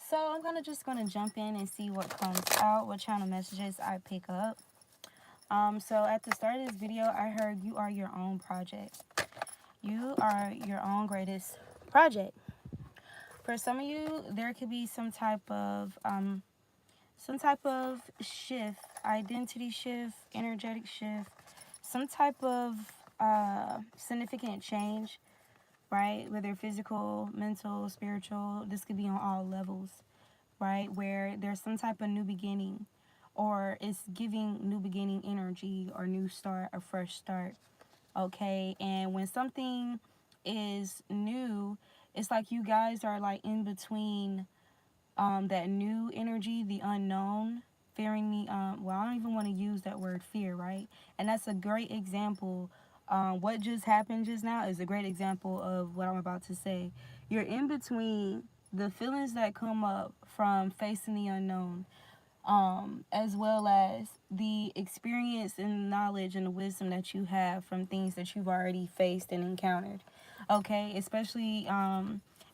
So I'm just gonna jump in and see what comes out, what channel messages I pick up. So at the start of this video, I heard you are your own project. You are your own greatest project. For some of you, there could be some type of shift, identity shift, energetic shift, some type of significant change, right? Whether physical, mental, spiritual, this could be on all levels, right? Where there's some type of new beginning, or it's giving new beginning energy or new start, a fresh start, okay? And when something is new, it's like you guys are like in between that new energy, the unknown, fearing the well, I don't even want to use that word fear, right? And that's a great example. What just happened just now is a great example of what I'm about to say. You're in between the feelings that come up from facing the unknown, as well as the experience and knowledge and the wisdom that you have from things that you've already faced and encountered, okay? Especially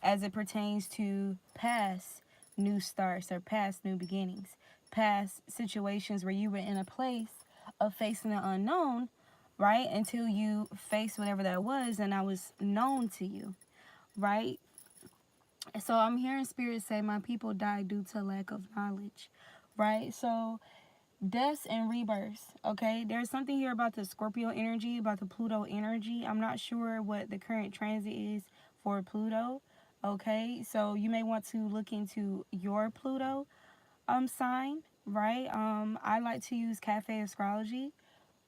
as it pertains to past new starts or past new beginnings, past situations where you were in a place of facing the unknown, right? Until you faced whatever that was and that was known to you, right? So I'm hearing Spirit say, my people die due to lack of knowledge, right? So deaths and rebirths, okay? There's something here about the Scorpio energy, about the Pluto energy. I'm not sure what the current transit is for Pluto, okay? So you may want to look into your Pluto sign, right? I like to use Cafe Astrology.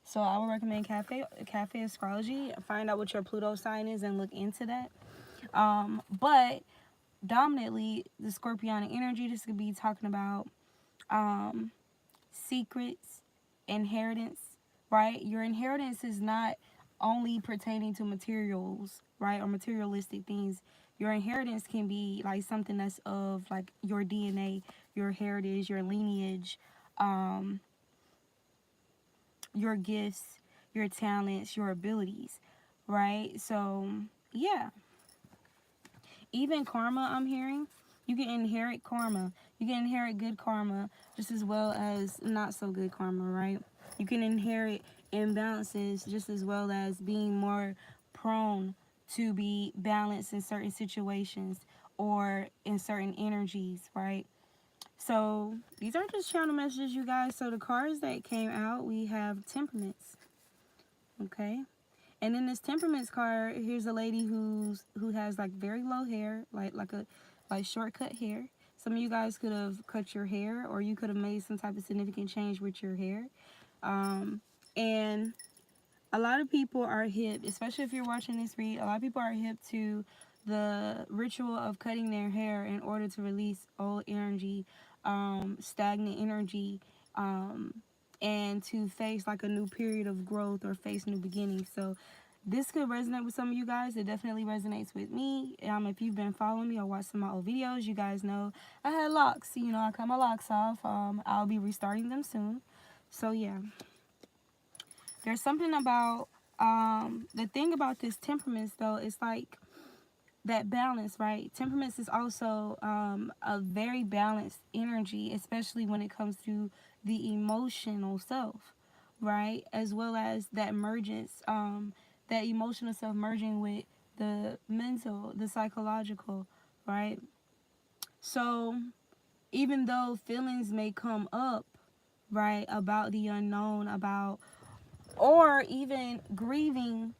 So I would recommend Cafe Astrology. Find out what your Pluto sign is and look into that. But dominantly, the Scorpionic energy, this could be talking about secrets, inheritance, right? Your inheritance is not only pertaining to materials, right, or materialistic things. Your inheritance can be like something that's of like your DNA, your heritage, your lineage, your gifts, your talents, your abilities, right? So yeah, even karma, I'm hearing, you can inherit karma. You can inherit good karma just as well as not so good karma, right? You can inherit imbalances just as well as being more prone to be balanced in certain situations or in certain energies, right? So these aren't just channel messages, you guys. So the cards that came out, we have temperaments, okay? And in this temperaments card, here's a lady who has like very low hair, like shortcut hair. Some of you guys could have cut your hair, or you could have made some type of significant change with your hair. And a lot of people are hip, especially if you're watching this read, a lot of people are hip to the ritual of cutting their hair in order to release old energy, stagnant energy, and to face like a new period of growth or face new beginnings. So this could resonate with some of you guys. It definitely resonates with me. If you've been following me or watched some of my old videos, you guys know I had locks. You know, I cut my locks off. I'll be restarting them soon. So yeah, there's something about the thing about this temperaments though. It's like that balance, right? Temperaments is also a very balanced energy, especially when it comes to the emotional self, right? As well as that emergence, that emotional self merging with the mental, the psychological, right? So even though feelings may come up, right, about the unknown, about, or even grieving,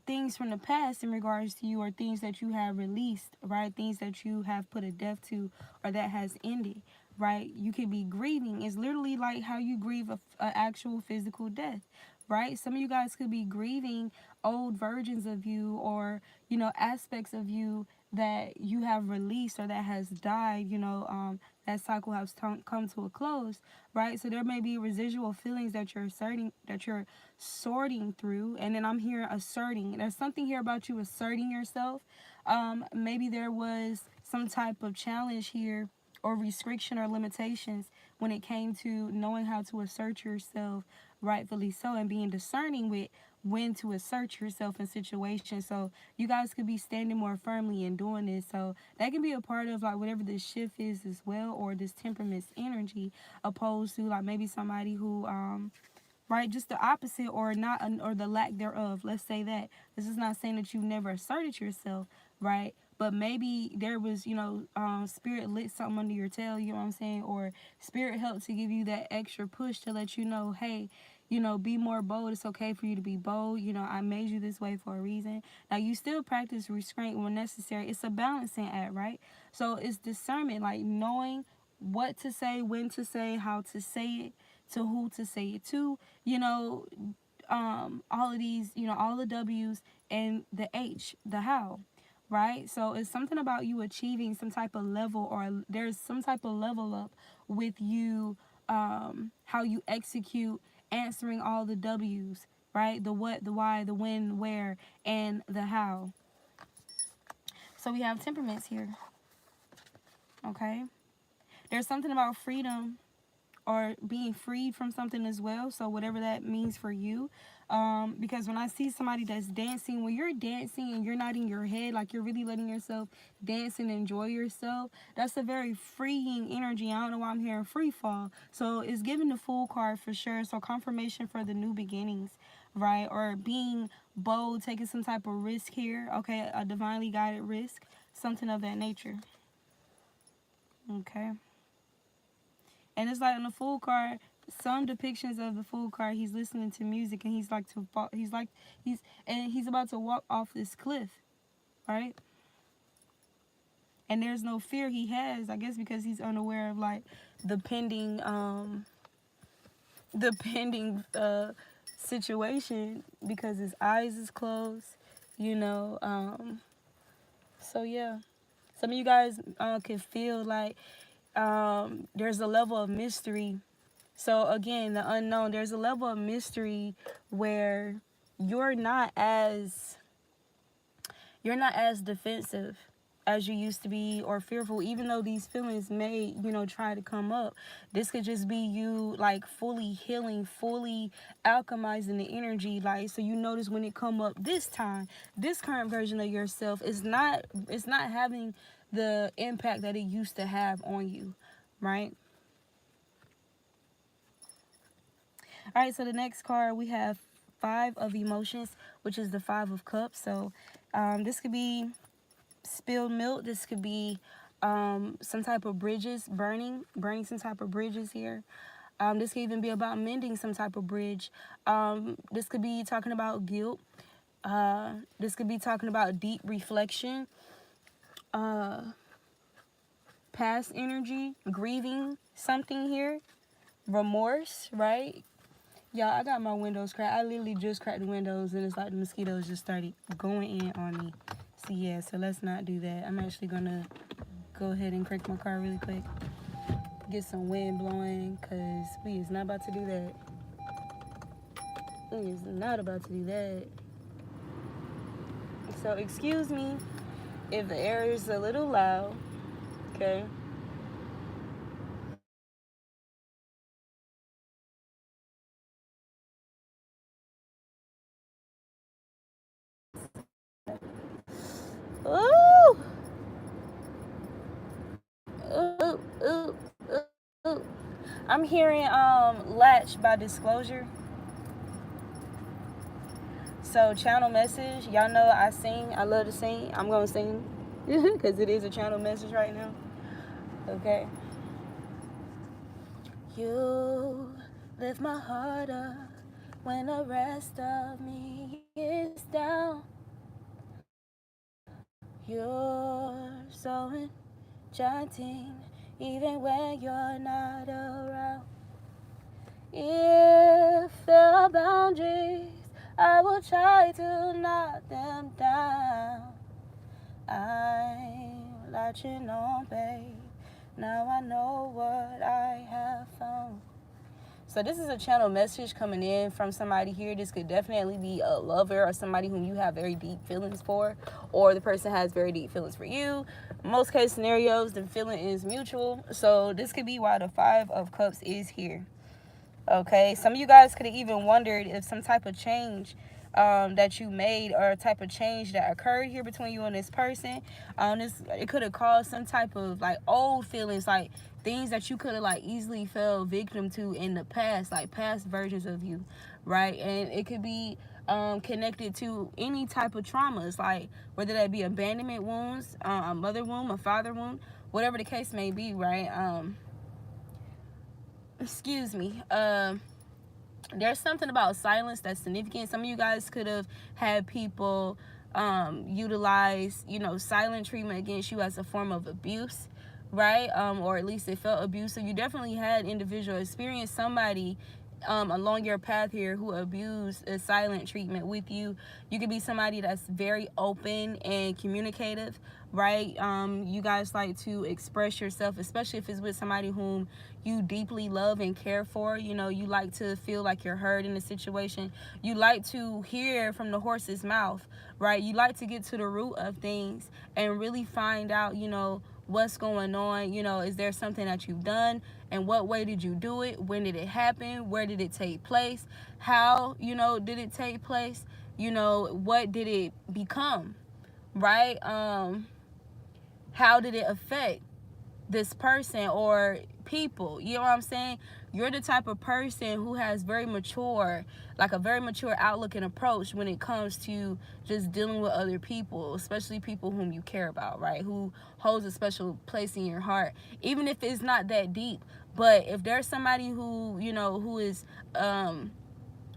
things from the past in regards to you, or things that you have released, right? Things that you have put a death to, or that has ended, right? You could be grieving. It's literally like how you grieve a actual physical death, right? Some of you guys could be grieving old versions of you, or, you know, aspects of you that you have released or that has died, you know, that cycle has come to a close, right? So there may be residual feelings that you're sorting through. And then I'm here asserting. There's something here about you asserting yourself. Maybe there was some type of challenge here, or restriction or limitations when it came to knowing how to assert yourself rightfully so, and being discerning with when to assert yourself in situations. So you guys could be standing more firmly and doing this. So that can be a part of like whatever this shift is as well, or this temperament's energy, opposed to like maybe somebody who right, just the opposite, or not, or the lack thereof. Let's say that. This is not saying that you never asserted yourself, right? But maybe there was, spirit lit something under your tail, you know what I'm saying? Or spirit helped to give you that extra push to let you know, hey, be more bold. It's okay for you to be bold. I made you this way for a reason. Now, you still practice restraint when necessary. It's a balancing act, right? So it's discernment, like knowing what to say, when to say, how to say it, to who to say it to, all of these, all the W's and the H, the how, right? So it's something about you achieving some type of level, or there's some type of level up with you, how you execute answering all the W's, right? The what, the why, the when, where, and the how. So we have temperaments here, okay? There's something about freedom, or being freed from something as well. So whatever that means for you. Because when I see somebody that's dancing, when you're dancing and you're not in your head, like you're really letting yourself dance and enjoy yourself, that's a very freeing energy. I don't know why I'm hearing free fall. So it's giving the Fool card for sure. So confirmation for the new beginnings, right? Or being bold, taking some type of risk here. Okay, a divinely guided risk, something of that nature. Okay. And it's like on the Fool card, some depictions of the Fool card, he's listening to music and he's about to walk off this cliff, right? And there's no fear he has, I guess, because he's unaware of like the pending situation, because his eyes is closed, so yeah. Some of you guys can feel like there's a level of mystery. So again, the unknown, there's a level of mystery where you're not as defensive as you used to be, or fearful, even though these feelings may, try to come up. This could just be you like fully healing, fully alchemizing the energy. Like, so you notice when it come up this time, this current version of yourself is not having the impact that it used to have on you, right? All right, so the next card we have 5 of emotions, which is the 5 of cups. So this could be spilled milk. This could be some type of bridges, burning some type of bridges here. This could even be about mending some type of bridge. This could be talking about guilt. This could be talking about deep reflection, past energy, grieving something here, remorse, right? Y'all, I got my windows cracked. I literally just cracked the windows, and it's like the mosquitoes just started going in on me. So yeah, so let's not do that. I'm actually gonna go ahead and crack my car really quick. Get some wind blowing, because we is not about to do that. We is not about to do that. So excuse me if the air is a little loud, okay? Ooh! Ooh, ooh, ooh, ooh. I'm hearing latch by disclosure. So channel message, y'all know I sing. I love to sing. I'm gonna sing because it is a channel message right now. Okay. You lift my heart up when the rest of me is down. You're so enchanting even when you're not around. If there are boundaries, I will try to knock them down. I'm latching on, babe. Now I know what I have found. So this is a channel message coming in from somebody here. This could definitely be a lover or somebody whom you have very deep feelings for, or the person has very deep feelings for you. Most case scenarios, the feeling is mutual. So this could be why the 5 of Cups is here. Okay, some of you guys could have even wondered if some type of change that you made, or a type of change that occurred here between you and this person. It could have caused some type of like old feelings, like things that you could have like easily fell victim to in the past, like past versions of you, right? And it could be connected to any type of traumas, like whether that be abandonment wounds, a mother wound, a father wound, whatever the case may be, right? Excuse me. There's something about silence that's significant. Some of you guys could have had people utilize, silent treatment against you as a form of abuse, right? Or at least it felt abusive. You definitely had individual experience, somebody along your path here who abused a silent treatment with you. You could be somebody that's very open and communicative, right? You guys like to express yourself, especially if it's with somebody whom you deeply love and care for. You like to feel like you're heard in a situation. You like to hear from the horse's mouth, right? You like to get to the root of things and really find out, what's going on. Is there something that you've done? And what way did you do it? When did it happen? Where did it take place? How, did it take place? What did it become? Right? How did it affect this person or people? You know what I'm saying? You're the type of person who has a very mature outlook and approach when it comes to just dealing with other people, especially people whom you care about, right? Who holds a special place in your heart, even if it's not that deep. But if there's somebody who, who is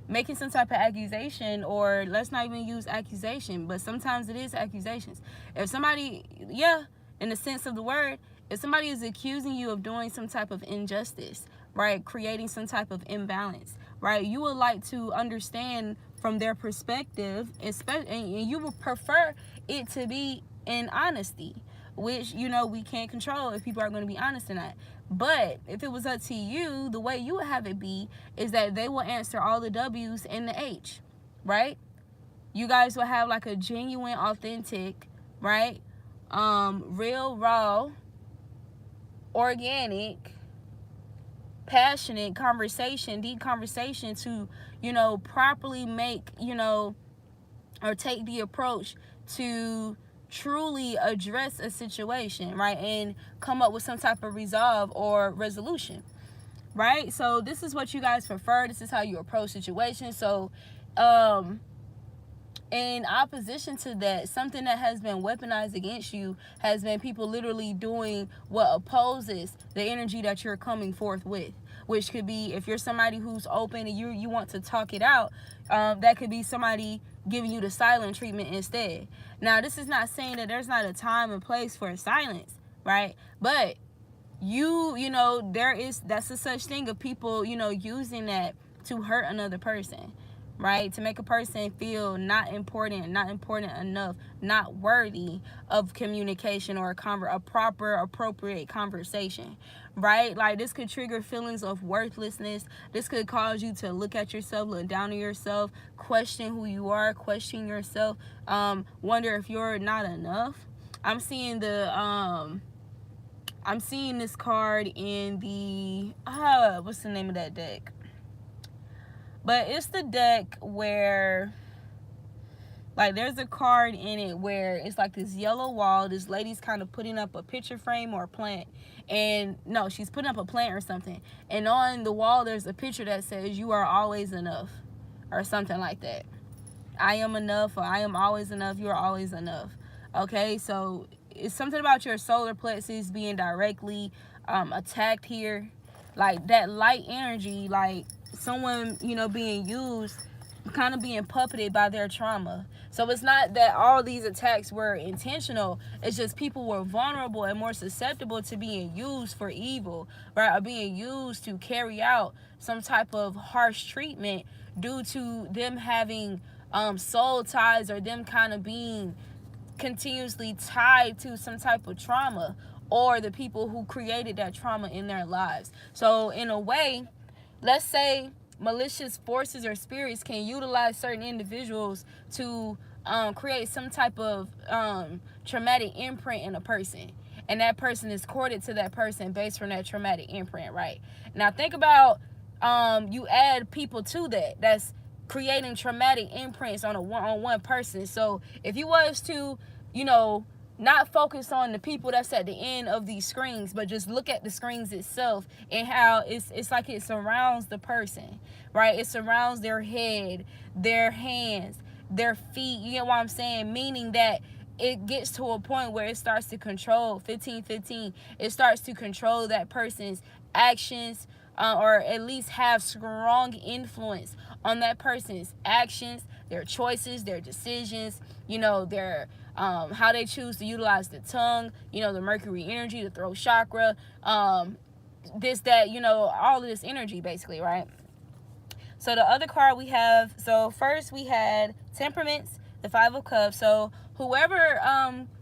making some type of accusation, or let's not even use accusation, but sometimes it is accusations. If somebody, in the sense of the word, if somebody is accusing you of doing some type of injustice, right, creating some type of imbalance, right, you would like to understand from their perspective, and you would prefer it to be in honesty, which, we can't control if people are going to be honest or not. But if it was up to you, the way you would have it be is that they will answer all the W's and the H, right? You guys will have like a genuine, authentic, right, real, raw, organic, passionate conversation, deep conversation to, properly make, or take the approach to truly address a situation, right, and come up with some type of resolve or resolution, right? So this is what you guys prefer. This is how you approach situations. So in opposition to that, something that has been weaponized against you has been people literally doing what opposes the energy that you're coming forth with, which could be, if you're somebody who's open and you want to talk it out, that could be somebody giving you the silent treatment instead. Now, this is not saying that there's not a time and place for silence, right? But that's a such thing of people, using that to hurt another person, right? To make a person feel not important enough, not worthy of communication or a proper, appropriate conversation, right? Like, this could trigger feelings of worthlessness. This could cause you to look at yourself, look down on yourself, question who you are, question yourself, wonder if you're not enough. I'm seeing this card in the, what's the name of that deck? But it's the deck where, like, there's a card in it where it's like this yellow wall. This lady's kind of putting up a picture frame or a plant. And no, she's putting up a plant or something. And on the wall, there's a picture that says, "You are always enough," or something like that. I am enough, or I am always enough. You are always enough. Okay, so it's something about your solar plexus being directly attacked here. Like, that light energy, like someone, being used, kind of being puppeted by their trauma. So it's not that all these attacks were intentional. It's just people were vulnerable and more susceptible to being used for evil, right? Or being used to carry out some type of harsh treatment due to them having soul ties, or them kind of being continuously tied to some type of trauma, or the people who created that trauma in their lives. So in a way, let's say malicious forces or spirits can utilize certain individuals to create some type of traumatic imprint in a person, and that person is courted to that person based on that traumatic imprint, right? Now think about you add people to that's creating traumatic imprints on one person. So if you was to, you know, not focus on the people that's at the end of these screens, but just look at the screens itself and how it's like it surrounds the person, right? It surrounds their head, their hands, their feet. You get what I'm saying? Meaning that it gets to a point where it starts to control 1515. It starts to control that person's actions, or at least have strong influence on that person's actions, their choices, their decisions, you know, their how they choose to utilize the tongue, you know, the Mercury energy, the throat chakra, this, that, you know, all of this energy basically, right? So the other card we have, so first we had temperaments, the Five of Cups. So whoever,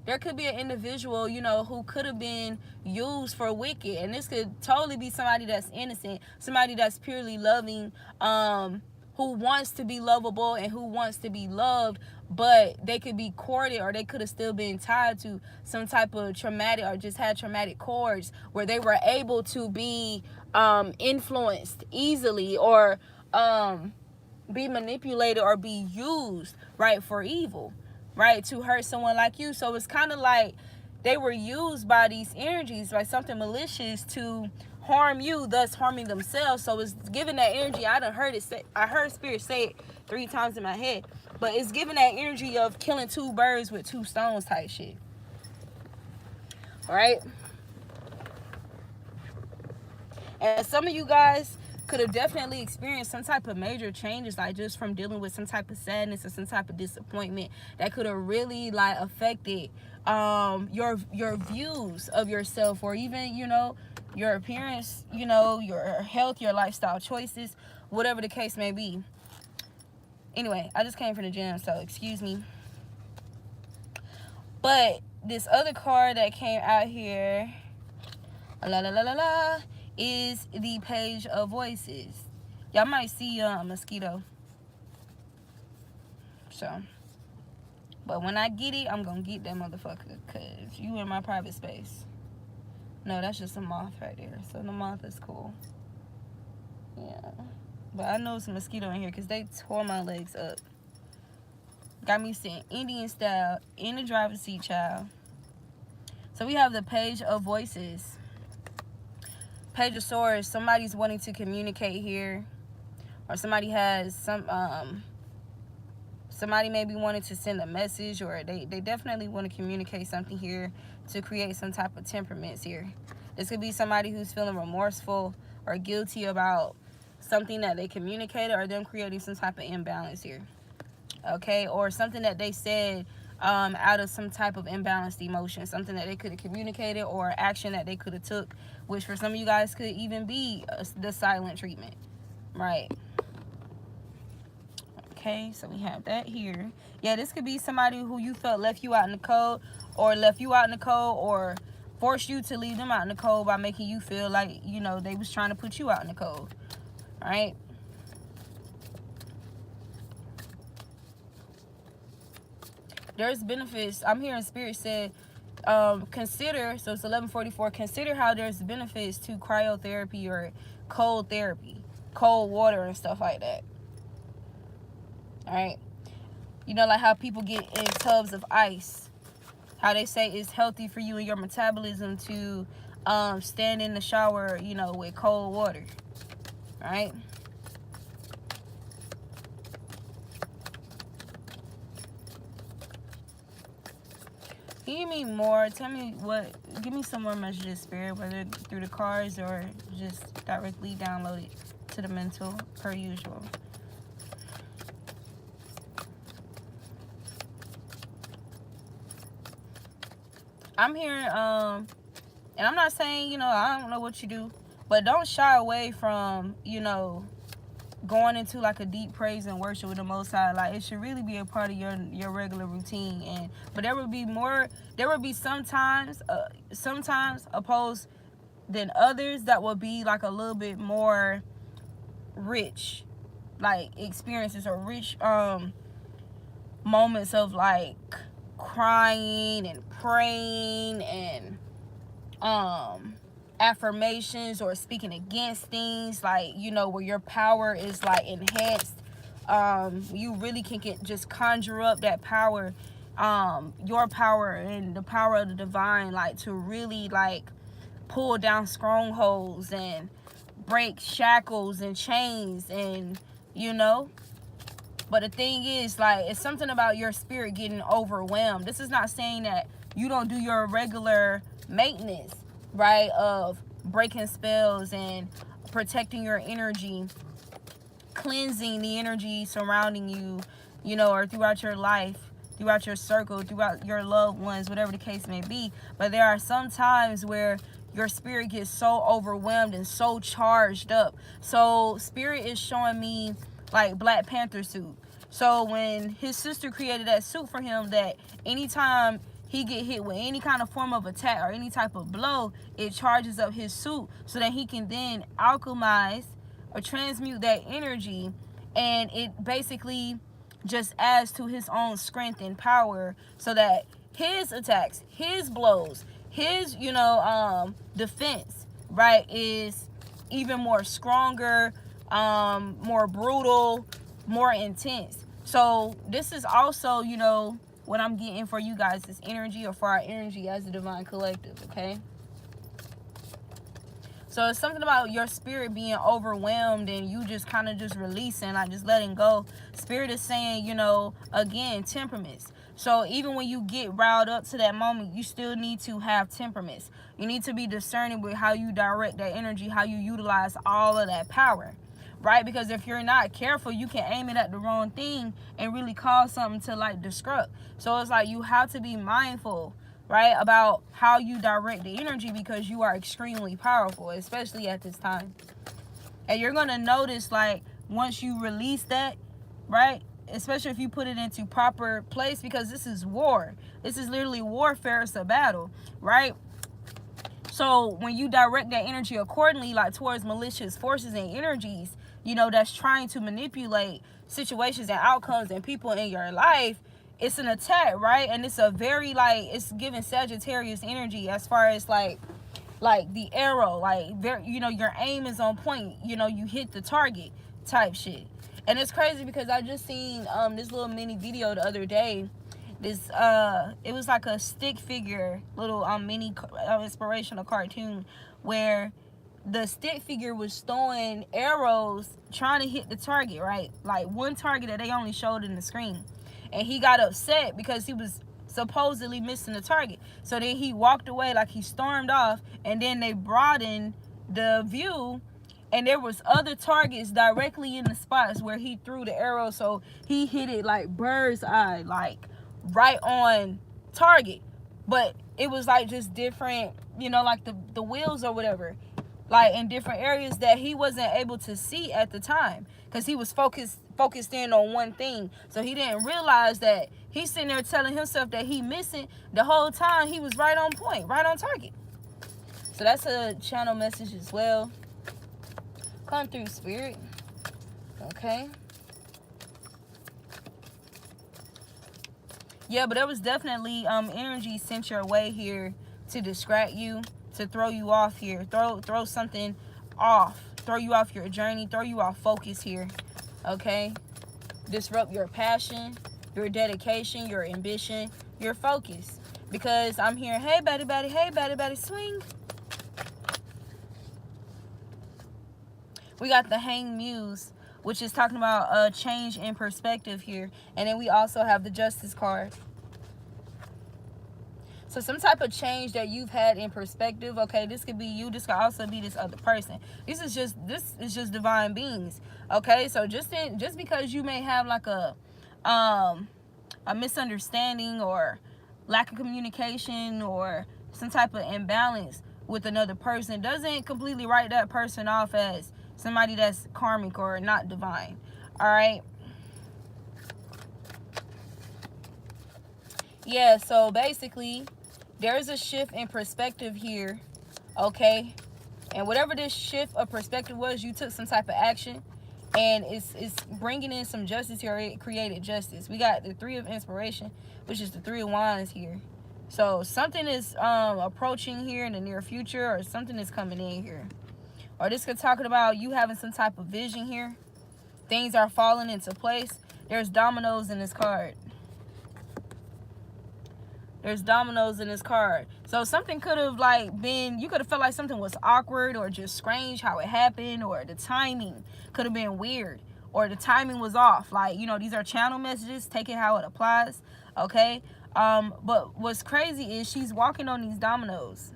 there could be an individual, you know, who could have been used for wicked, and this could totally be somebody that's innocent, somebody that's purely loving, who wants to be lovable and who wants to be loved, but they could be courted, or they could have still been tied to some type of traumatic, or just had traumatic cords where they were able to be influenced easily, or be manipulated, or be used, right, for evil, right, to hurt someone like you. So it's kind of like they were used by these energies, like something malicious, to harm you, thus harming themselves. So it's giving that energy. I heard Spirit say it 3 times in my head, but it's giving that energy of killing 2 birds with 2 stones type shit. All right. And some of you guys could have definitely experienced some type of major changes, like just from dealing with some type of sadness or some type of disappointment that could have really like affected your views of yourself, or even, you know, your appearance, you know, your health, your lifestyle choices, whatever the case may be. Anyway, I just came from the gym, so excuse me. But this other card that came out here, is the Page of Voices. Y'all might see a mosquito. So, but when I get it, I'm gonna get that motherfucker, cause you in my private space. No, that's just a moth right there. So the moth is cool. Yeah. But I know it's a mosquito in here because they tore my legs up. Got me sitting Indian style in the driver's seat, child. So we have the Page of Voices. Page of Swords. Somebody's wanting to communicate here. Or somebody has some, somebody maybe wanted to send a message, or they definitely want to communicate something here to create some type of temperaments here. This could be somebody who's feeling remorseful or guilty about something that they communicated, or them creating some type of imbalance here. Okay, or something that they said out of some type of imbalanced emotion, something that they could have communicated, or action that they could have took, which for some of you guys could even be the silent treatment, right? Okay, so we have that here. Yeah, this could be somebody who you felt left you out in the cold, or or forced you to leave them out in the cold by making you feel like, you know, they was trying to put you out in the cold, right? There's benefits. I'm hearing Spirit said, consider, so it's 11:44, consider how there's benefits to cryotherapy or cold therapy, cold water and stuff like that. All right, you know, like how people get in tubs of ice, how they say it's healthy for you and your metabolism to stand in the shower, you know, with cold water. All right. Can you give me more? Tell me what, give me some more messages, Spirit, whether through the cards or just directly download it to the mental, per usual. I'm hearing, and I'm not saying, you know, I don't know what you do, but don't shy away from, you know, going into like a deep praise and worship with the Most High. Like, it should really be a part of your regular routine. And but there would be sometimes opposed than others that will be like a little bit more rich, like experiences, or rich moments of like crying and praying and affirmations, or speaking against things, like, you know, where your power is like enhanced You really can just conjure up that power, your power and the power of the divine, like to really like pull down strongholds and break shackles and chains, and you know. But the thing is, like, it's something about your spirit getting overwhelmed. This is not saying that you don't do your regular maintenance, right, of breaking spells and protecting your energy, cleansing the energy surrounding you, you know, or throughout your life, throughout your circle, throughout your loved ones, whatever the case may be. But there are some times where your spirit gets so overwhelmed and so charged up. So spirit is showing me like Black Panther suit. So when his sister created that suit for him, that anytime he get hit with any kind of form of attack or any type of blow, it charges up his suit so that he can then alchemize or transmute that energy, and it basically just adds to his own strength and power, so that his attacks, his blows, his, you know, defense, right, is even more stronger, more brutal, more intense. So this is also, you know, what I'm getting for you guys, this energy, or for our energy as a divine collective, okay? So it's something about your spirit being overwhelmed and you just kind of just releasing, like just letting go. Spirit is saying, you know, again, temperaments. So even when you get riled up to that moment, you still need to have temperaments. You need to be discerning with how you direct that energy, how you utilize all of that power, right? Because if you're not careful, you can aim it at the wrong thing and really cause something to like disrupt. So it's like you have to be mindful, right, about how you direct the energy, because you are extremely powerful, especially at this time. And you're going to notice, like, once you release that, right, especially if you put it into proper place, because this is war. This is literally warfare. It's a battle, right? So when you direct that energy accordingly, like towards malicious forces and energies, you know, that's trying to manipulate situations and outcomes and people in your life, it's an attack, right? And it's a very, like, it's giving Sagittarius energy as far as like the arrow, like, very, you know, your aim is on point, you know, you hit the target type shit. And it's crazy because I just seen this little mini video the other day. This it was like a stick figure, little mini inspirational cartoon, where the stick figure was throwing arrows trying to hit the target, right? Like one target that they only showed in the screen. And he got upset because he was supposedly missing the target. So then he walked away, like he stormed off, and then they broadened the view, and there was other targets directly in the spots where he threw the arrow. So he hit it like bird's eye, like right on target. But it was like just different, you know, like the wheels or whatever, like in different areas that he wasn't able to see at the time because he was focused in on one thing. So he didn't realize that he's sitting there telling himself that he missing the whole time. He was right on point, right on target. So that's a channel message as well. Come through, spirit. Okay. Yeah, but there was definitely energy sent your way here to distract you, to throw you off here, throw something off, throw you off your journey, throw you off focus here. Okay, disrupt your passion, your dedication, your ambition, your focus. Because I'm here, hey baddie, hey baddie, swing. We got the Hanged Muse, which is talking about a change in perspective here. And then we also have the Justice card. So some type of change that you've had in perspective. Okay, this could be you. This could also be this other person. This is just divine beings. Okay, so just because you may have like a misunderstanding or lack of communication or some type of imbalance with another person doesn't completely write that person off as somebody that's karmic or not divine. All right. Yeah, so basically there's a shift in perspective here. Okay, and whatever this shift of perspective was, you took some type of action, and it's bringing in some justice here. It created justice. We got the Three of Inspiration, which is the Three of Wands here. So something is approaching here in the near future, or something is coming in here. Or this could talk about you having some type of vision here things are falling into place. There's dominoes in this card. There's dominoes in this card. So something could have like been, you could have felt like something was awkward or just strange how it happened, or the timing could have been weird, or the timing was off. Like, you know, these are channel messages. Take it how it applies. Okay. But what's crazy is she's walking on these dominoes.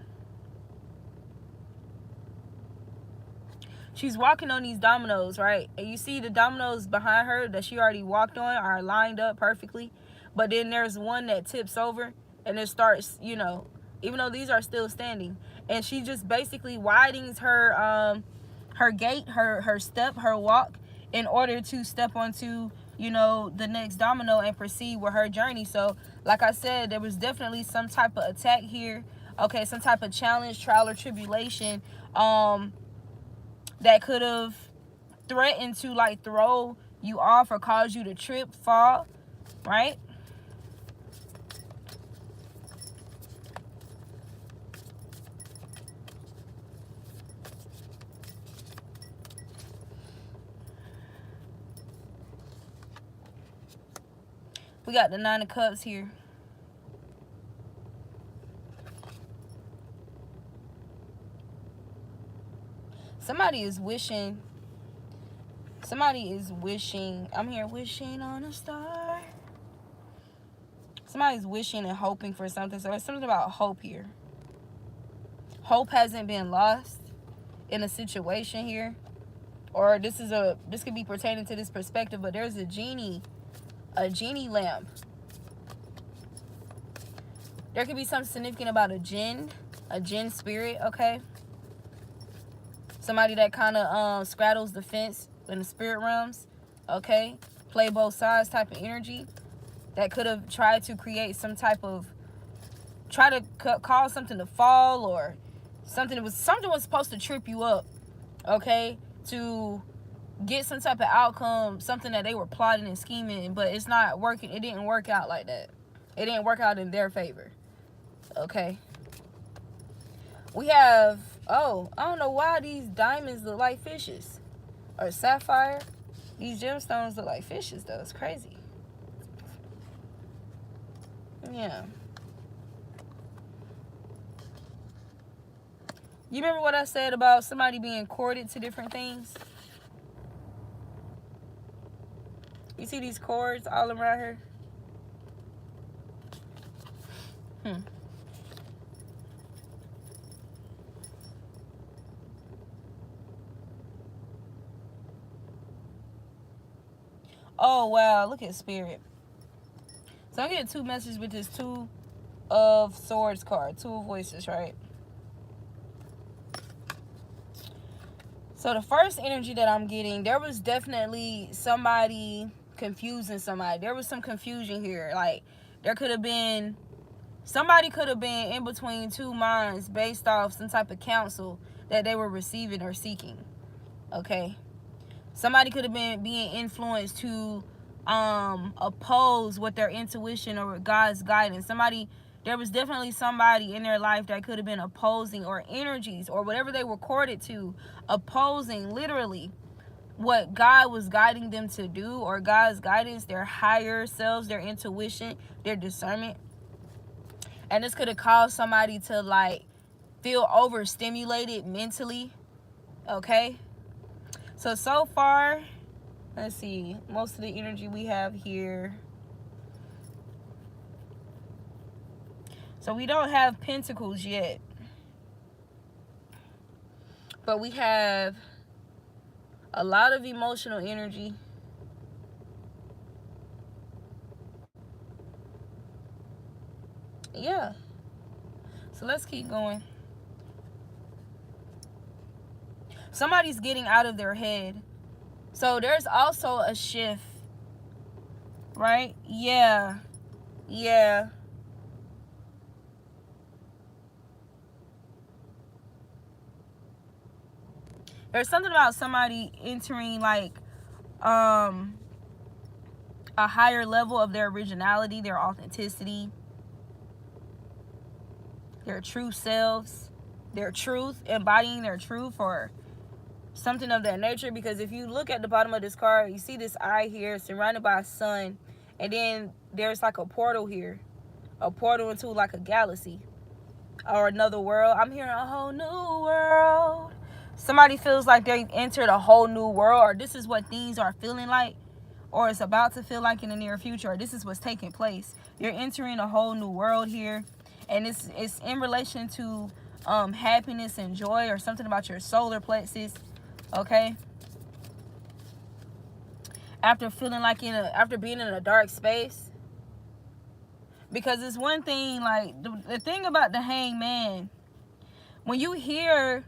She's walking on these dominoes, right? And you see the dominoes behind her that she already walked on are lined up perfectly. But then there's one that tips over and it starts, you know, even though these are still standing. And she just basically widens her her gait, her step, her walk, in order to step onto, you know, the next domino and proceed with her journey. So, like I said, there was definitely some type of attack here. Okay, some type of challenge, trial, or tribulation that could have threatened to like throw you off or cause you to trip, fall, right? We got the 9 of Cups here. Somebody is wishing. I'm here wishing on a star. Somebody's wishing and hoping for something. So there's something about hope here. Hope hasn't been lost in a situation here. Or this could be pertaining to this perspective, but there's a genie lamp. There could be something significant about a jinn spirit, okay? Somebody that kind of straddles the fence in the spirit realms, okay? Play both sides type of energy that could have tried to create some type of, try to cause something to fall, or something was supposed to trip you up, okay? To get some type of outcome, something that they were plotting and scheming, but it's not working. It didn't work out like that. It didn't work out in their favor, okay? We have, oh, I don't know why these diamonds look like fishes. Or sapphire. These gemstones look like fishes, though. It's crazy. Yeah. You remember what I said about somebody being courted to different things? You see these cords all around her? Oh, wow. Look at Spirit. So I get 2 messages with this 2 of Swords card. 2 of Voices, right? So the first energy that I'm getting, there was definitely somebody confusing somebody. There was some confusion here. Like, there could have been, somebody could have been in between 2 minds based off some type of counsel that they were receiving or seeking. Okay? Somebody could have been being influenced to oppose what their intuition or God's guidance. There was definitely somebody in their life that could have been opposing, or energies or whatever they were courted to, opposing literally what God was guiding them to do, or God's guidance, their higher selves, their intuition, their discernment. And this could have caused somebody to like feel overstimulated mentally. Okay? So far, let's see, most of the energy we have here. So we don't have Pentacles yet. But we have a lot of emotional energy. Yeah. So let's keep going. Somebody's getting out of their head. So there's also a shift, right? Yeah. Yeah. There's something about somebody entering like a higher level of their originality, their authenticity, their true selves, their truth, embodying their truth, or Something of that nature, because if you look at the bottom of this card, you see this eye here surrounded by a sun, and then there's like a portal here, a portal into like a galaxy or another world. I'm hearing a whole new world. Somebody feels like they've entered a whole new world, or this is what things are feeling like, or it's about to feel like in the near future, or this is what's taking place. You're entering a whole new world here, and it's in relation to happiness and joy, or something about your solar plexus. Okay, after feeling like after being in a dark space, because it's one thing, like the thing about the hangman, when you hear,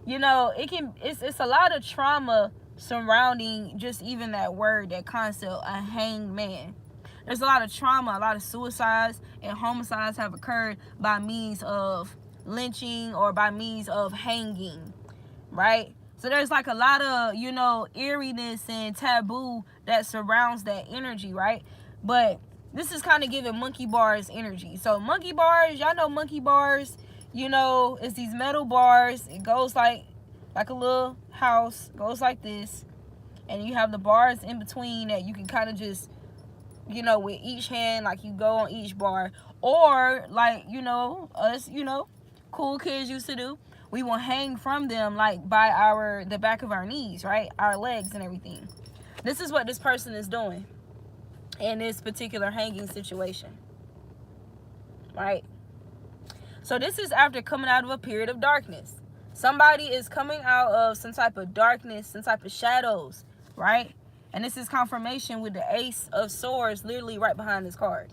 you know, it's a lot of trauma surrounding just even that word, that concept, a hangman. There's a lot of trauma, a lot of suicides and homicides have occurred by means of lynching or by means of hanging, right? So there's like a lot of, you know, eeriness and taboo that surrounds that energy, right? But this is kind of giving monkey bars energy. So monkey bars, y'all know monkey bars, you know, it's these metal bars. It goes like a little house, goes like this. And you have the bars in between that you can kind of just, you know, with each hand, like you go on each bar. Or like, you know, us, you know, cool kids used to do, we will hang from them like by the back of our knees, right? Our legs and everything. This is what this person is doing in this particular hanging situation, right? So this is after coming out of a period of darkness. Somebody is coming out of some type of darkness, some type of shadows, right? And this is confirmation with the Ace of Swords literally right behind this card.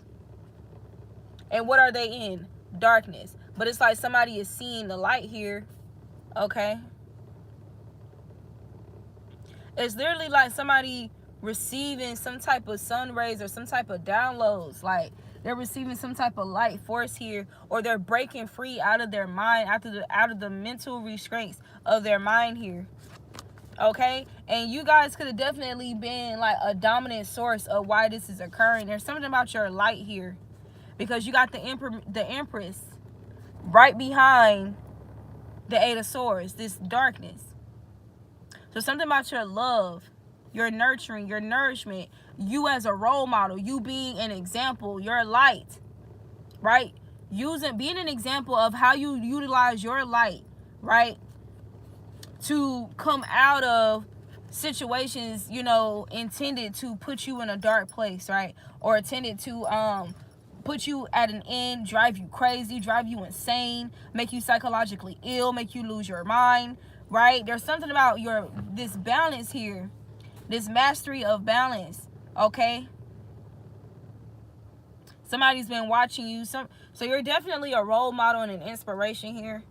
And what are they in? Darkness. But it's like somebody is seeing the light here, okay? It's literally like somebody receiving some type of sun rays or some type of downloads. Like they're receiving some type of light force here, or they're breaking free out of their mind, out of the mental restraints of their mind here. Okay, and you guys could have definitely been like a dominant source of why this is occurring. There's something about your light here, because you got the Empress right behind the Eight of Swords, this darkness. So something about your love, your nurturing, your nourishment, you as a role model, you being an example, your light, right? Being an example of how you utilize your light, right? To come out of situations, you know, intended to put you in a dark place, right? Or intended to put you at an end, drive you crazy, drive you insane, make you psychologically ill, make you lose your mind, right? There's something about this balance here, this mastery of balance, okay? Somebody's been watching you. So you're definitely a role model and an inspiration here.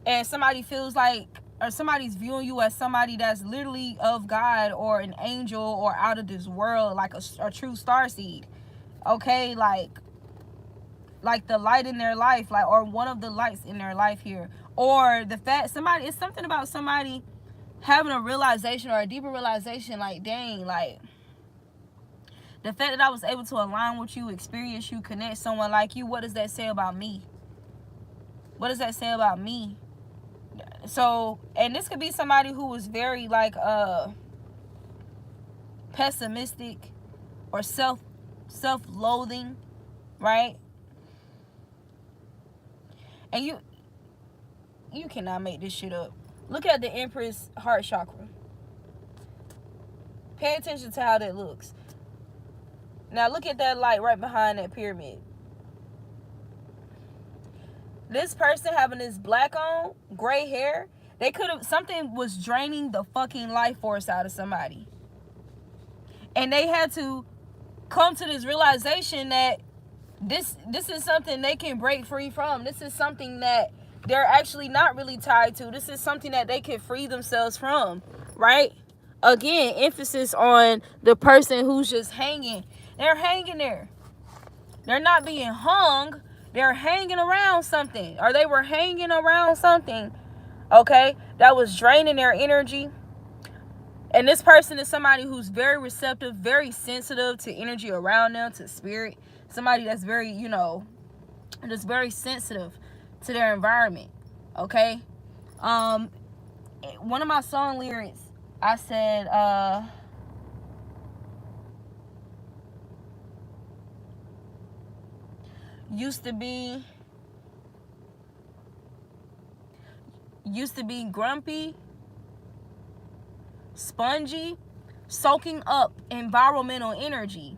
And somebody feels like, or somebody's viewing you as somebody that's literally of God or an angel or out of this world, like a true starseed. Okay, like the light in their life, like, or one of the lights in their life here. Or the fact it's something about somebody having a realization or a deeper realization, like, dang, like the fact that I was able to align with you, experience you, connect someone like you, what does that say about me? What does that say about me? So, and this could be somebody who was very like pessimistic or self-loathing, right? And you cannot make this shit up. Look at the Empress heart chakra. Pay attention to how that looks. Now look at that light right behind that pyramid. This person having this black on, gray hair, something was draining the fucking life force out of somebody. And they had to come to this realization that this is something they can break free from. This is something that they're actually not really tied to. This is something that they can free themselves from, right? Again, emphasis on the person who's just hanging. They're hanging there. They're not being hung. They're hanging around something, or they were hanging around something, okay, that was draining their energy. And this person is somebody who's very receptive, very sensitive to energy around them, to spirit. Somebody that's very, you know, just very sensitive to their environment, okay? one of my song lyrics, I said, used to be grumpy, spongy, soaking up environmental energy.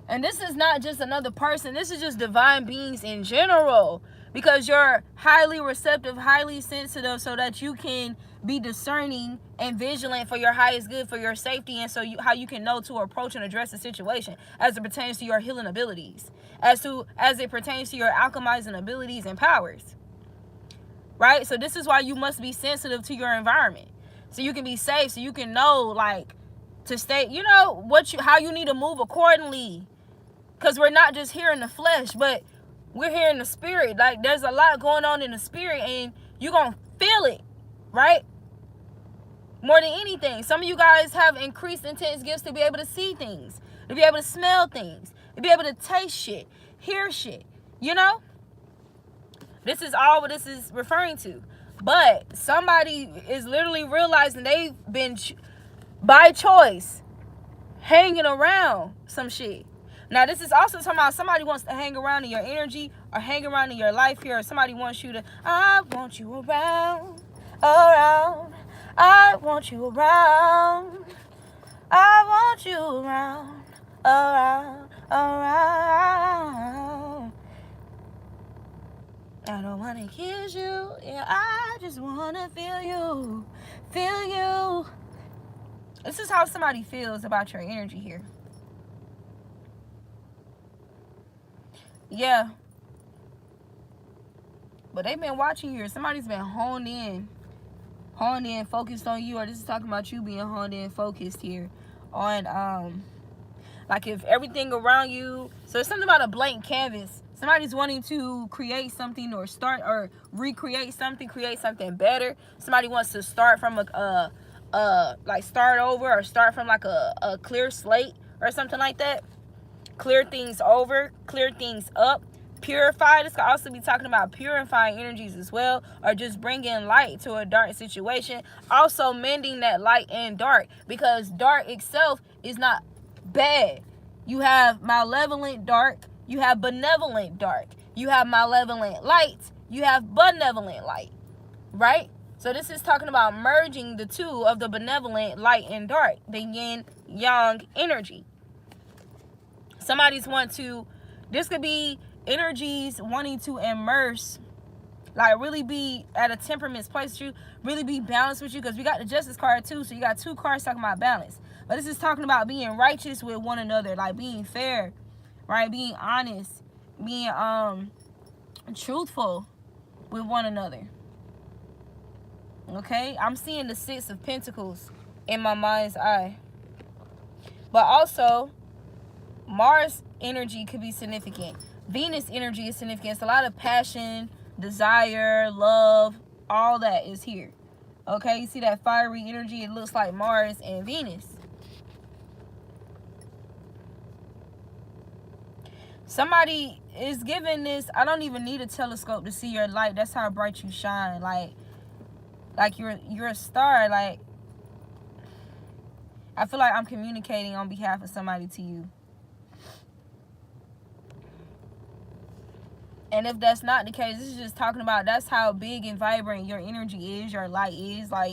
And this is not just another person. This is just divine beings in general. Because you're highly receptive, highly sensitive, so that you can be discerning and vigilant for your highest good, for your safety, and so how you can know to approach and address the situation as it pertains to your healing abilities, as it pertains to your alchemizing abilities and powers. Right? So this is why you must be sensitive to your environment, so you can be safe, so you can know, like, to stay, you know, how you need to move accordingly. Because we're not just here in the flesh, but we're here in the spirit. Like, there's a lot going on in the spirit, and you're going to feel it, right? More than anything. Some of you guys have increased intense gifts to be able to see things, to be able to smell things, to be able to taste shit, hear shit, you know? This is all what this is referring to. But somebody is literally realizing they've been, by choice, hanging around some shit. Now, this is also talking about somebody wants to hang around in your energy or hang around in your life here, or somebody wants you to, I want you around, around, I want you around, I want you around, around, around. I don't want to kiss you, yeah, I just want to feel you, feel you. This is how somebody feels about your energy here. Yeah. But they've been watching you, or somebody's been honed in, focused on you, or this is talking about you being honed in, focused here on, like, if everything around you, so it's something about a blank canvas. Somebody's wanting to create something or start or recreate something, create something better. Somebody wants to start from like start over, or start from like a clear slate or something like that. Clear things over, clear things up, purify. This could also be talking about purifying energies as well, or just bringing light to a dark situation. Also mending that light and dark, because dark itself is not bad. You have malevolent dark, you have benevolent dark, you have malevolent light, you have benevolent light, right? So this is talking about merging the two of the benevolent light and dark, the yin yang energy. Somebody's this could be energies wanting to immerse, like really be at a temperament place with you, really be balanced with you, because we got the Justice card too, so you got two cards talking about balance. But this is talking about being righteous with one another, like being fair, right? Being honest, being truthful with one another. Okay? I'm seeing the Six of Pentacles in my mind's eye. But also, Mars energy could be significant. Venus energy is significant. It's a lot of passion, desire, love, all that is here. Okay, you see that fiery energy? It looks like Mars and Venus. Somebody is giving this, I don't even need a telescope to see your light. That's how bright you shine. Like you're a star. Like, I feel like I'm communicating on behalf of somebody to you. And if that's not the case, this is just talking about that's how big and vibrant your energy is, your light is. Like,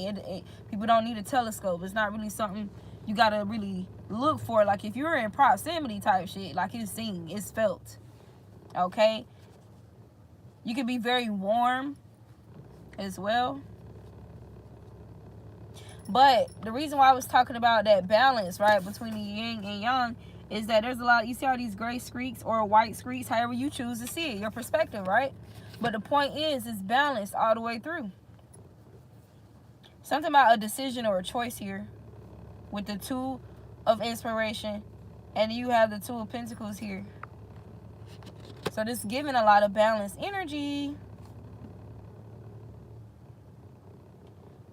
people don't need a telescope. It's not really something you got to really look for. Like, if you're in proximity type shit, like, it's seen, it's felt. Okay? You can be very warm as well. But the reason why I was talking about that balance, right, between the yin and yang, is that there's a lot, you see all these gray streaks or white streaks, however you choose to see it, your perspective, right? But the point is, it's balanced all the way through. Something about a decision or a choice here with the Two of Inspiration, and you have the Two of Pentacles here. So this is giving a lot of balanced energy.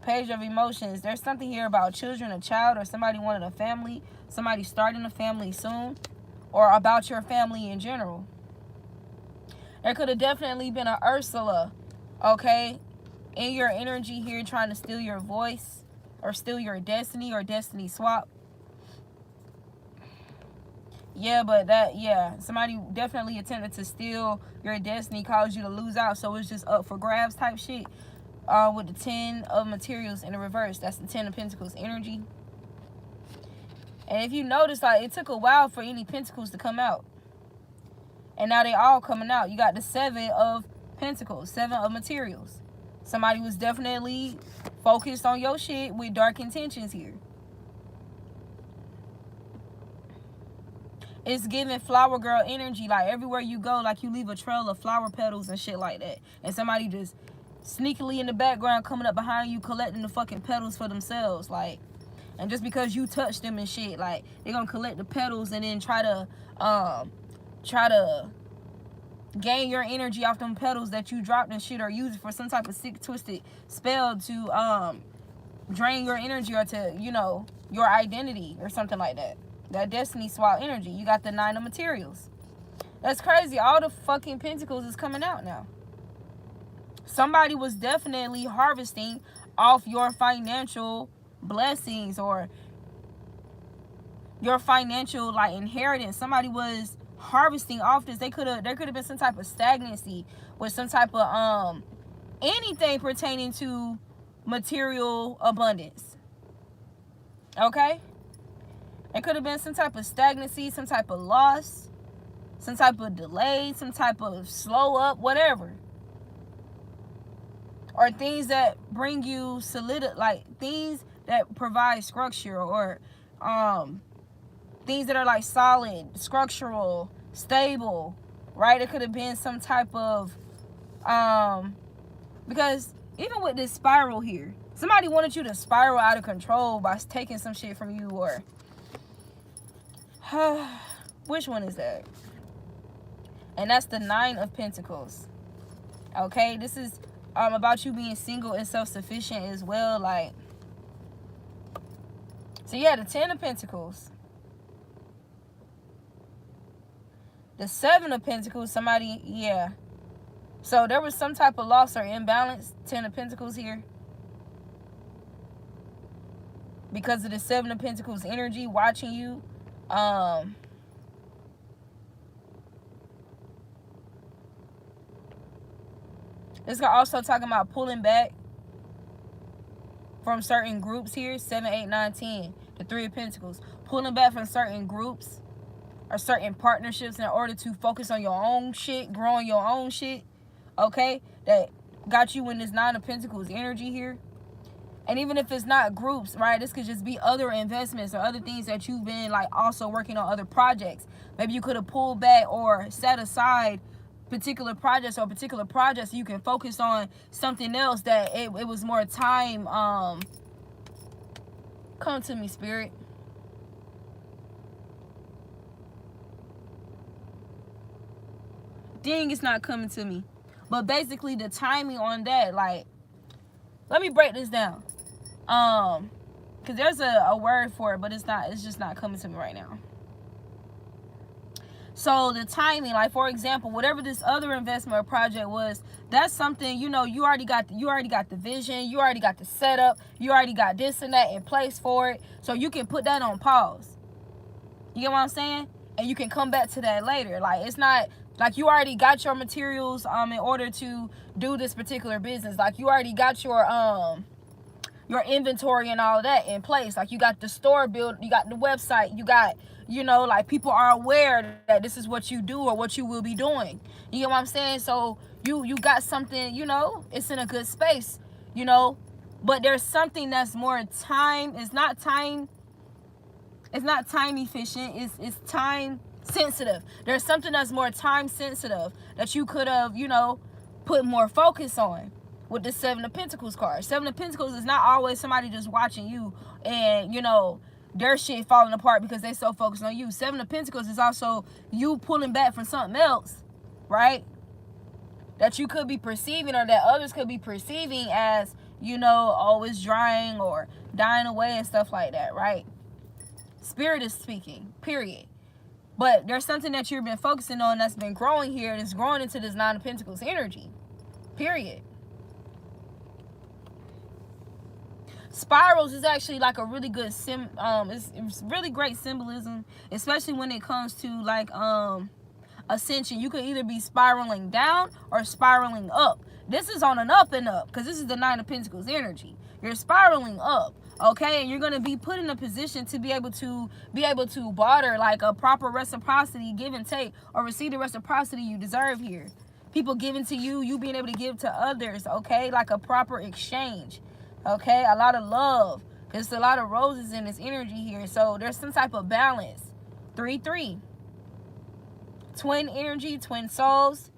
Page of Emotions. There's something here about children, a child, or somebody wanting a family, somebody starting a family soon, or about your family in general. There could have definitely been an Ursula, okay, in your energy here trying to steal your voice or steal your destiny or destiny swap. Yeah, but somebody definitely attempted to steal your destiny, caused you to lose out, so it's just up for grabs type shit. With the 10 of materials in the reverse, that's the 10 of Pentacles energy. And if you notice, like, it took a while for any Pentacles to come out, and now they all coming out. You got the 7 of Pentacles, 7 of materials. Somebody was definitely focused on your shit with dark intentions here. It's giving flower girl energy. Like, everywhere you go, like, you leave a trail of flower petals and shit like that. And somebody just sneakily in the background coming up behind you, collecting the fucking petals for themselves. Like, and just because you touch them and shit, like, they're gonna collect the petals and then try to gain your energy off them petals that you dropped and shit, or use it for some type of sick, twisted spell to drain your energy, or to, you know, your identity or something like that. That destiny swap energy. You got the 9 of materials. That's crazy. All the fucking Pentacles is coming out now. Somebody was definitely harvesting off your financial blessings or your financial, like, inheritance. Somebody was harvesting off this. There could have been some type of stagnancy with some type of anything pertaining to material abundance. Okay? It could have been some type of stagnancy, some type of loss, some type of delay, some type of slow up, whatever. Or things that bring you like things that provide structure, or things that are like solid, structural, stable, right? It could have been some type of because even with this spiral here, somebody wanted you to spiral out of control by taking some shit from you, or which one is that? And that's the 9 of Pentacles. Okay, this is about you being single and self-sufficient as well. Like, so yeah, the 10 of Pentacles, the 7 of Pentacles, somebody, yeah. So there was some type of loss or imbalance, 10 of Pentacles here, because of the 7 of Pentacles energy watching you. This guy also talking about pulling back from certain groups here. 7, 8, 9, 10. The 3 of Pentacles. Pulling back from certain groups or certain partnerships in order to focus on your own shit, growing your own shit. Okay? That got you in this 9 of Pentacles energy here. And even if it's not groups, right, this could just be other investments or other things that you've been, like, also working on, other projects. Maybe you could have pulled back or set aside particular projects so you can focus on something else that it was more time. Come to me, Spirit. Dang, it's not coming to me. But basically the timing on that, like, let me break this down. Because there's a word for it, but it's just not coming to me right now. So the timing, like, for example, whatever this other investment or project was, that's something, you know, you already got the vision, you already got the setup, you already got this and that in place for it. So you can put that on pause. You get what I'm saying? And you can come back to that later. Like, it's not like you already got your materials in order to do this particular business. Like, you already got your inventory and all that in place. Like, you got the store built, you got the website, you got, you know, like, people are aware that this is what you do or what you will be doing. You get what I'm saying? So you got something, you know, it's in a good space, you know, but there's something that's more time. It's not time efficient. It's time sensitive. There's something that's more time sensitive that you could have, you know, put more focus on. With the 7 of Pentacles card. 7 of Pentacles is not always somebody just watching you and, you know, their shit falling apart because they so focused on you. 7 of Pentacles is also you pulling back from something else, right? That you could be perceiving, or that others could be perceiving as, you know, oh, it's drying or dying away and stuff like that, right? Spirit is speaking, period. But there's something that you've been focusing on that's been growing here, and it's growing into this 9 of Pentacles energy, period. spirals is actually like a really good it's really great symbolism, especially when it comes to like ascension. You could either be spiraling down or spiraling up. This is on an up and up, because this is the Nine of Pentacles energy. You're spiraling up, okay? And you're going to be put in a position to be able to barter like a proper reciprocity, give and take, or receive the reciprocity you deserve here. People giving to you, you being able to give to others, okay? Like a proper exchange, okay? A lot of love, because there's a lot of roses in this energy here. So there's some type of balance. 3-3. Twin energy, twin souls,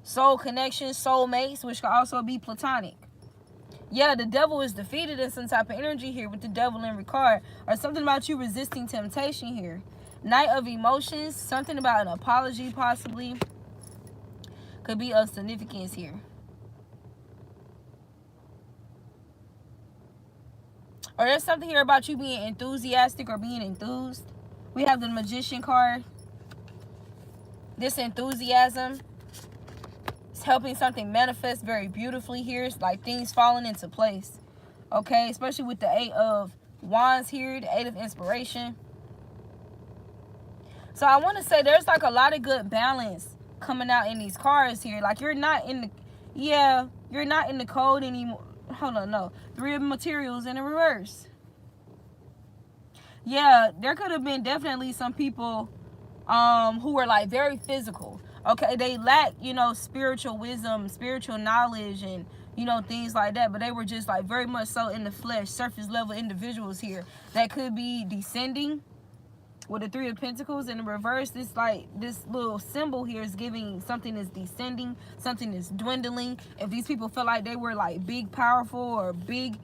soul connection, soul mates, which can also be platonic. Yeah, the devil is defeated in some type of energy here with the devil in every card, or something about you resisting temptation here. Knight of emotions, something about an apology possibly could be of significance here. Or there's something here about you being enthusiastic or being enthused. We have the Magician card. This enthusiasm is helping something manifest very beautifully here. It's like things falling into place. Okay, especially with the 8 of Wands here, the 8 of inspiration. So I want to say there's like a lot of good balance coming out in these cards here. Like you're not in the, yeah, you're not in the code anymore. Hold on, no. 3 of materials in the reverse. Yeah, there could have been definitely some people who were like very physical. Okay, they lack, you know, spiritual wisdom, spiritual knowledge, and you know, things like that, but they were just like very much so in the flesh, surface level individuals here that could be descending with the 3 of Pentacles in the reverse. This like this little symbol here is giving something is descending, something is dwindling. If these people felt like they were like big, powerful, or big,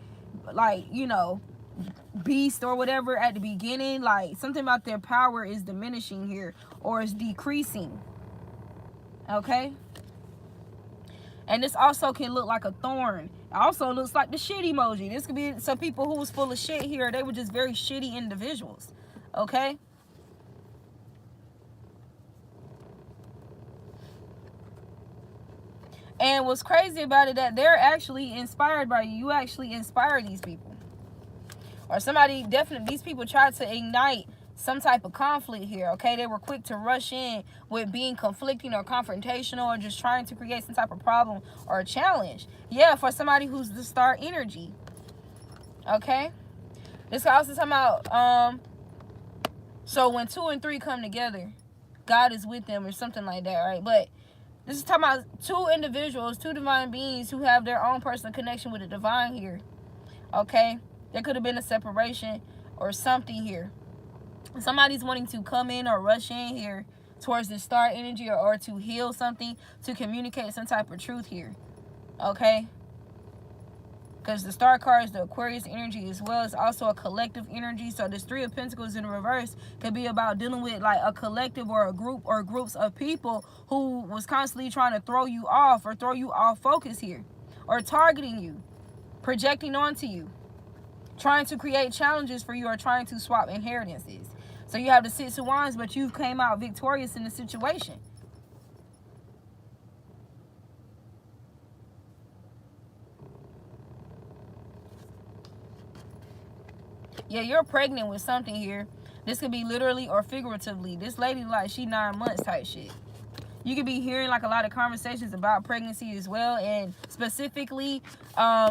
like, you know, beast or whatever at the beginning, like something about their power is diminishing here or is decreasing. Okay, and this also can look like a thorn. It also looks like the shit emoji. This could be some people who was full of shit here. They were just very shitty individuals. Okay, and what's crazy about it, that they're actually inspired by you. You actually inspire these people. Or somebody, definitely, these people tried to ignite some type of conflict here, okay? They were quick to rush in with being conflicting or confrontational or just trying to create some type of problem or a challenge. Yeah, for somebody who's the star energy, okay? This can also talk about, so when 2 and 3 come together, God is with them or something like that, right? But this is talking about 2 individuals, 2 divine beings who have their own personal connection with the divine here, okay? There could have been a separation or something here. Somebody's wanting to come in or rush in here towards the star energy, or to heal something, to communicate some type of truth here. Okay? Because the star card is the Aquarius energy as well. It's also a collective energy. So this 3 of Pentacles in the reverse could be about dealing with like a collective or a group or groups of people who was constantly trying to throw you off or throw you off focus here, or targeting you, projecting onto you, trying to create challenges for you, or trying to swap inheritances. So you have the 6 of Wands, but you came out victorious in the situation. Yeah, you're pregnant with something here. This could be literally or figuratively. This lady, like, she 9 months type shit. You could be hearing like a lot of conversations about pregnancy as well, and specifically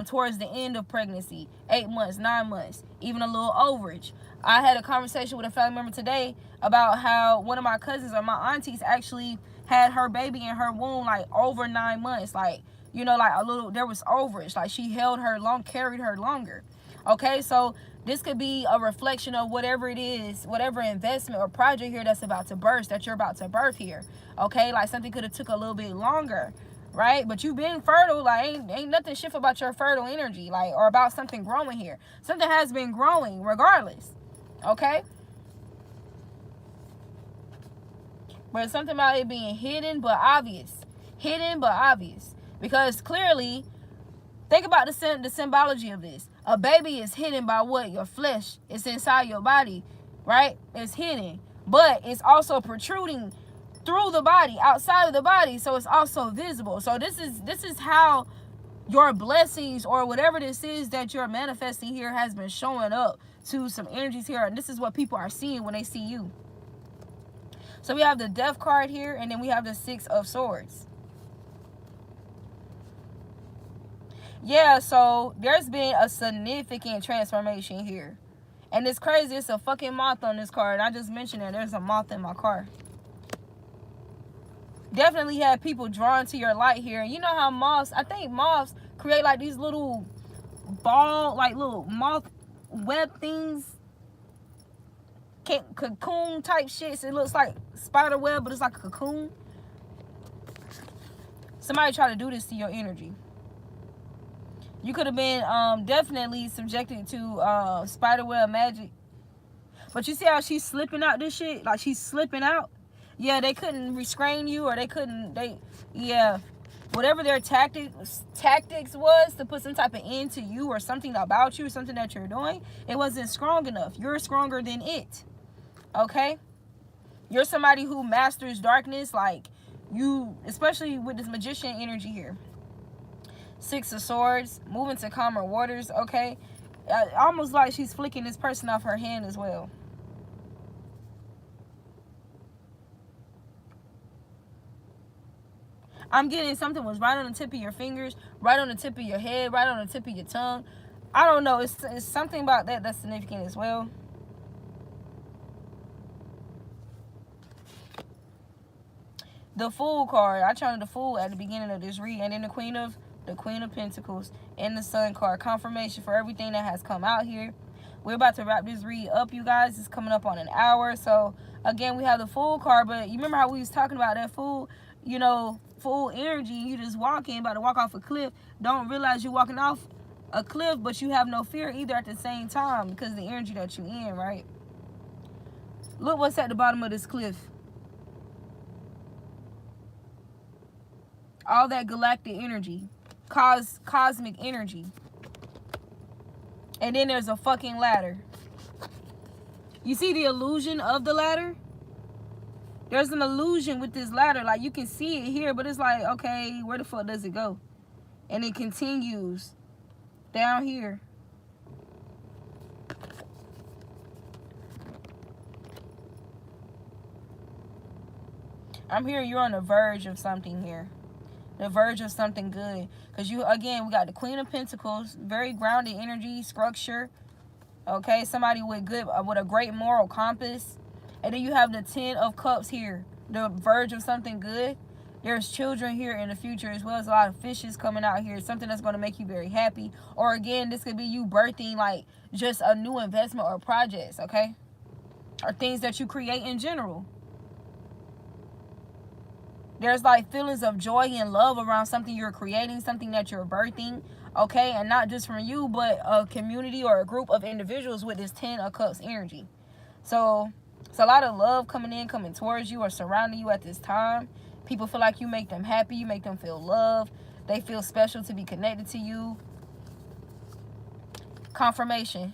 towards the end of pregnancy, 8 months, 9 months, even a little overage. I had a conversation with a family member today about how one of my cousins or my aunties actually had her baby in her womb like over 9 months, like, you know, like a little, there was overage, like she held her long, carried her longer. Okay, so this could be a reflection of whatever it is, whatever investment or project here that's about to burst, that you're about to birth here. Okay, like something could have took a little bit longer, right? But you've been fertile, like ain't nothing shift about your fertile energy, like, or about something growing here. Something has been growing regardless, okay? But it's something about it being hidden but obvious. Hidden but obvious. Because clearly, think about the symbology of this. A baby is hidden by what? Your flesh. It's inside your body, right? It's hidden. But it's also protruding through the body, outside of the body. So it's also visible. So this is how your blessings or whatever this is that you're manifesting here has been showing up to some energies here. And this is what people are seeing when they see you. So we have the Death card here, and then we have the Six of Swords. Yeah, so there's been a significant transformation here. And it's crazy. It's a fucking moth on this card. I just mentioned that there's a moth in my car. Definitely had people drawn to your light here. And you know how moths, I think moths create like these little ball, like little moth web things. Cocoon type shit. So it looks like spider web, but it's like a cocoon. Somebody try to do this to your energy. You could have been definitely subjected to spiderweb magic. But you see how she's slipping out this shit? Like she's slipping out. Yeah, they couldn't restrain you, or yeah. Whatever their tactics was to put some type of end to you or something about you, something that you're doing, it wasn't strong enough. You're stronger than it. Okay? You're somebody who masters darkness, like you, especially with this magician energy here. Six of Swords, moving to calmer waters, okay? Almost like she's flicking this person off her hand as well. I'm getting something was right on the tip of your fingers, right on the tip of your head, right on the tip of your tongue. I don't know. It's something about that that's significant as well. The Fool card. I chose the Fool at the beginning of this read, and then the Queen of Pentacles and the Sun card. Confirmation for everything that has come out here. We're about to wrap this read up, you guys. It's coming up on an hour. So again, we have the Fool card, but you remember how we was talking about that Fool, you know, Fool energy. You just walking, about to walk off a cliff. Don't realize you're walking off a cliff, but you have no fear either at the same time because of the energy that you're in, right? Look what's at the bottom of this cliff. All that galactic energy, cosmic energy. And then there's a fucking ladder. You see the illusion of the ladder? There's an illusion with this ladder. Like, you can see it here, but it's like, okay, where the fuck does it go? And it continues down here. I'm hearing you're on the verge of something here. The verge of something good. Because you, again, we got the Queen of Pentacles. Very grounded energy, structure. Okay, somebody with a great moral compass. And then you have the Ten of Cups here. The verge of something good. There's children here in the future as well as a lot of fishes coming out here. Something that's going to make you very happy. Or again, this could be you birthing like just a new investment or projects, okay? Or things that you create in general. There's like feelings of joy and love around something you're creating, something that you're birthing, okay? And not just from you, but a community or a group of individuals with this Ten of Cups energy. So it's a lot of love coming towards you or surrounding you at this time. People feel like you make them happy. You make them feel loved. They feel special to be connected to you. Confirmation.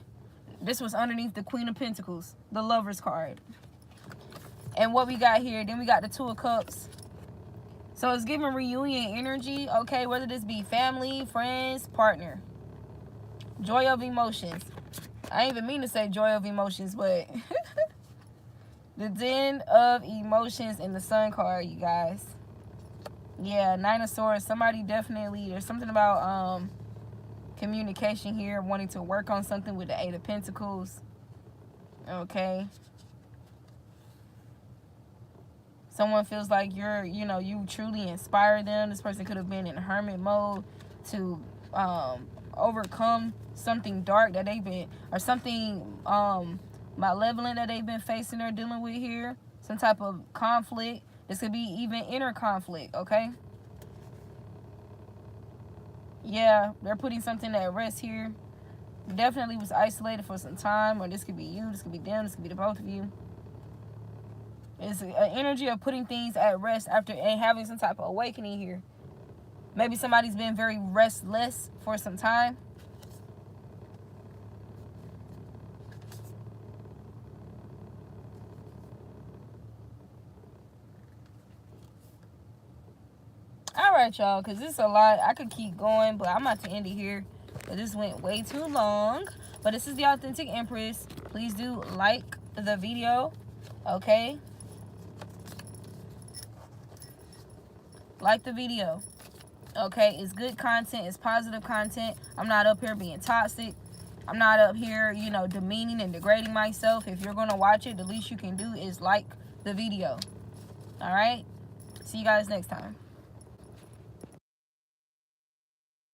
This was underneath the Queen of Pentacles, the Lover's card. And what we got here, then we got the Two of Cups. So it's giving reunion energy, okay? Whether this be family, friends, partner. Joy of emotions. I ain't even mean to say joy of emotions, but the Den of Emotions in the Sun card, you guys. Yeah, Nine of Swords. Somebody definitely, there's something about communication here, wanting to work on something with the Eight of Pentacles. Okay. Someone feels like you truly inspire them. This person could have been in hermit mode to overcome something dark that they've been, or something malevolent that they've been facing or dealing with here. Some type of conflict. This could be even inner conflict, okay? Yeah, they're putting something at rest here. Definitely was isolated for some time, or this could be you, this could be them, this could be the both of you. It's an energy of putting things at rest after and having some type of awakening here. Maybe somebody's been very restless for some time. All right, y'all, because this is a lot. I could keep going, but I'm about to end it here. But this went way too long. But this is the Authentic Empress. Please do like the video, okay? Like the video, okay? It's good content. It's positive content. I'm not up here being toxic. I'm not up here, you know, demeaning and degrading myself. If you're going to watch it, the least you can do is like the video. All right? See you guys next time.